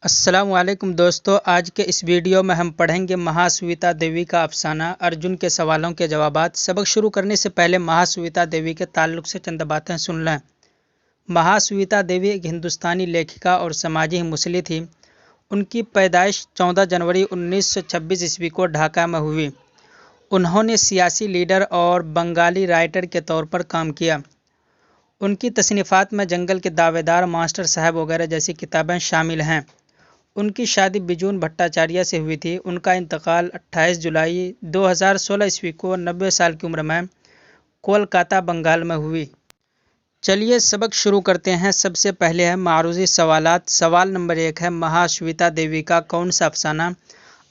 السلام علیکم دوستو، آج کے اس ویڈیو میں ہم پڑھیں گے مہاسویتا دیوی کا افسانہ ارجن کے سوالوں کے جوابات۔ سبق شروع کرنے سے پہلے مہاسویتا دیوی کے تعلق سے چند باتیں سن لیں۔ مہاسویتا دیوی ایک ہندوستانی لیکھکا اور سماجی مسلی تھی۔ ان کی پیدائش 14 جنوری 1926 عیسوی کو ڈھاکہ میں ہوئی۔ انہوں نے سیاسی لیڈر اور بنگالی رائٹر کے طور پر کام کیا۔ ان کی تصنیفات میں جنگل کے دعوے دار، ماسٹر صاحب وغیرہ جیسی کتابیں شامل ہیں۔ ان کی شادی بیجون بھٹاچاریہ سے ہوئی تھی۔ ان کا انتقال 28 جولائی 2016 عیسوی کو 90 سال کی عمر میں کولکاتہ، بنگال میں ہوئی۔ چلیے سبق شروع کرتے ہیں۔ سب سے پہلے ہے معروضی سوالات۔ سوال نمبر 1 ہے، مہاسویتا دیوی کا کون سا افسانہ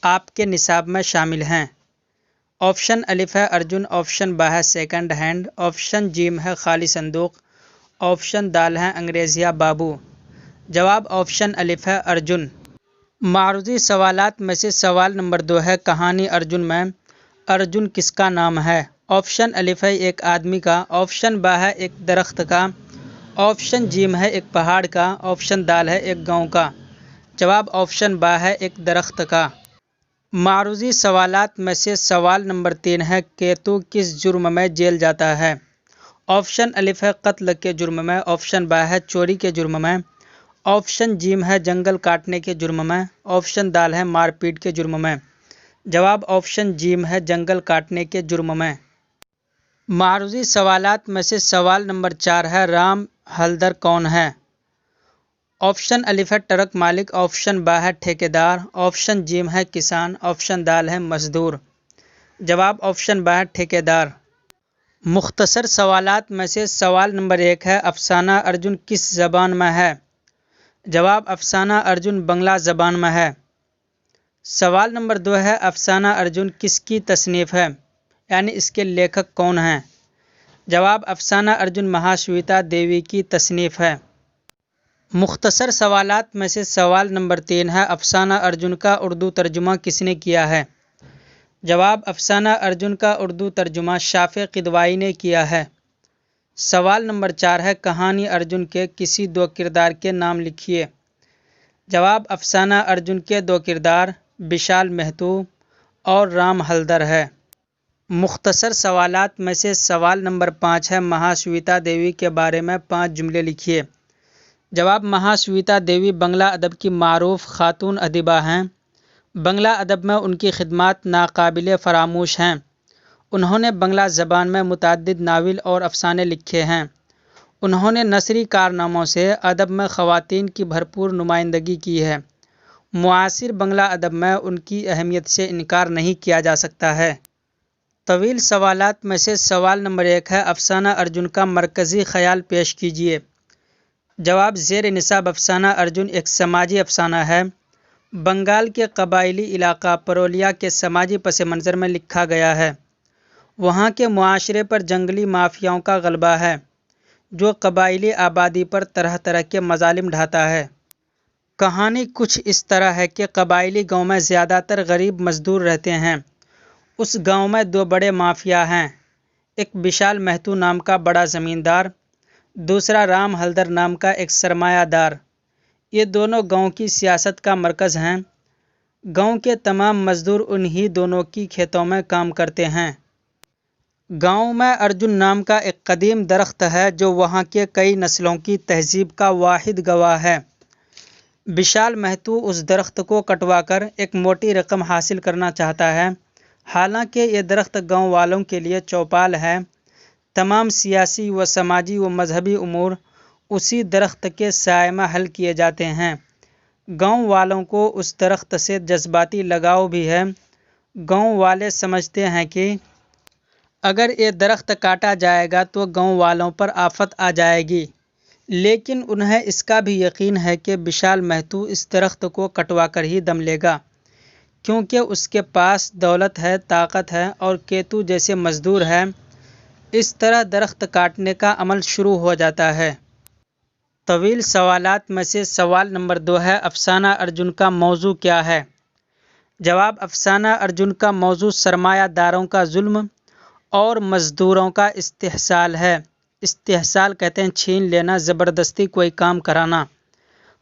آپ کے نصاب میں شامل ہیں؟ آپشن الف ہے ارجن، آپشن با ہے سیکنڈ ہینڈ، آپشن جیم ہے خالی صندوق، آپشن دال ہے انگریزیہ بابو۔ جواب آپشن الف ہے ارجن۔ معروضی سوالات میں سے سوال نمبر 2 ہے، کہانی ارجن میں ارجن کس کا نام ہے؟ آپشن الف ہے ایک آدمی کا، آپشن با ہے ایک درخت کا، آپشن جیم ہے ایک پہاڑ کا، آپشن دال ہے ایک گاؤں کا۔ جواب آپشن با ہے ایک درخت کا۔ معروضی سوالات میں سے سوال نمبر 3 ہے، کیتو کس جرم میں جیل جاتا ہے؟ آپشن الف ہے قتل کے جرم میں، آپشن با ہے چوری کے جرم میں، آپشن جیم ہے جنگل کاٹنے کے جرم میں، آپشن دال ہے مار پیٹ کے جرم میں۔ جواب آپشن جیم ہے جنگل کاٹنے کے جرم میں۔ معروضی سوالات میں سے سوال نمبر 4 ہے، رام ہلدر کون ہے؟ آپشن الف ہے ٹرک مالک، آپشن با ہے ٹھیکیدار، آپشن جیم ہے کسان، آپشن دال ہے مزدور۔ جواب آپشن با ہے ٹھیکیدار۔ مختصر سوالات میں سے سوال نمبر 1 ہے، افسانہ ارجن کس زبان میں ہے؟ جواب افسانہ ارجن بنگلہ زبان میں ہے۔ سوال نمبر 2 ہے، افسانہ ارجن کس کی تصنیف ہے؟ یعنی اس کے لیکھک کون ہیں؟ جواب افسانہ ارجن مہاسویتا دیوی کی تصنیف ہے۔ مختصر سوالات میں سے سوال نمبر 3 ہے، افسانہ ارجن کا اردو ترجمہ کس نے کیا ہے؟ جواب افسانہ ارجن کا اردو ترجمہ شافع قدوائی نے کیا ہے۔ سوال نمبر 4 ہے، کہانی ارجن کے کسی 2 کردار کے نام لکھیے۔ جواب افسانہ ارجن کے 2 کردار وشال مہتو اور رام ہلدر ہے۔ مختصر سوالات میں سے سوال نمبر 5 ہے، مہاسویتا دیوی کے بارے میں 5 جملے لکھیے۔ جواب مہاسویتا دیوی بنگلہ ادب کی معروف خاتون ادیبہ ہیں۔ بنگلہ ادب میں ان کی خدمات ناقابل فراموش ہیں۔ انہوں نے بنگلہ زبان میں متعدد ناول اور افسانے لکھے ہیں۔ انہوں نے نثری کارناموں سے ادب میں خواتین کی بھرپور نمائندگی کی ہے۔ معاصر بنگلہ ادب میں ان کی اہمیت سے انکار نہیں کیا جا سکتا ہے۔ طویل سوالات میں سے سوال نمبر 1 ہے، افسانہ ارجن کا مرکزی خیال پیش کیجیے۔ جواب زیر نصاب افسانہ ارجن ایک سماجی افسانہ ہے۔ بنگال کے قبائلی علاقہ پرولیا کے سماجی پس منظر میں لکھا گیا ہے۔ وہاں کے معاشرے پر جنگلی مافیاؤں کا غلبہ ہے، جو قبائلی آبادی پر طرح طرح کے مظالم ڈھاتا ہے۔ کہانی کچھ اس طرح ہے کہ قبائلی گاؤں میں زیادہ تر غریب مزدور رہتے ہیں۔ اس گاؤں میں 2 بڑے مافیا ہیں، ایک وشال مہتو نام کا بڑا زمیندار، دوسرا رام ہلدر نام کا ایک سرمایہ دار۔ یہ دونوں گاؤں کی سیاست کا مرکز ہیں۔ گاؤں کے تمام مزدور انہی دونوں کی کھیتوں میں کام کرتے ہیں۔ گاؤں میں ارجن نام کا ایک قدیم درخت ہے، جو وہاں کے کئی نسلوں کی تہذیب کا واحد گواہ ہے۔ وشال مہتو اس درخت کو کٹوا کر ایک موٹی رقم حاصل کرنا چاہتا ہے۔ حالانکہ یہ درخت گاؤں والوں کے لیے چوپال ہے۔ تمام سیاسی و سماجی و مذہبی امور اسی درخت کے سائے میں حل کیے جاتے ہیں۔ گاؤں والوں کو اس درخت سے جذباتی لگاؤ بھی ہے۔ گاؤں والے سمجھتے ہیں کہ اگر یہ درخت کاٹا جائے گا تو گاؤں والوں پر آفت آ جائے گی، لیکن انہیں اس کا بھی یقین ہے کہ وشال مہتو اس درخت کو کٹوا کر ہی دم لے گا، کیونکہ اس کے پاس دولت ہے، طاقت ہے اور کیتو جیسے مزدور ہیں۔ اس طرح درخت کاٹنے کا عمل شروع ہو جاتا ہے۔ طویل سوالات میں سے سوال نمبر 2 ہے، افسانہ ارجن کا موضوع کیا ہے؟ جواب افسانہ ارجن کا موضوع سرمایہ داروں کا ظلم اور مزدوروں کا استحصال ہے۔ استحصال کہتے ہیں چھین لینا، زبردستی کوئی کام کرانا۔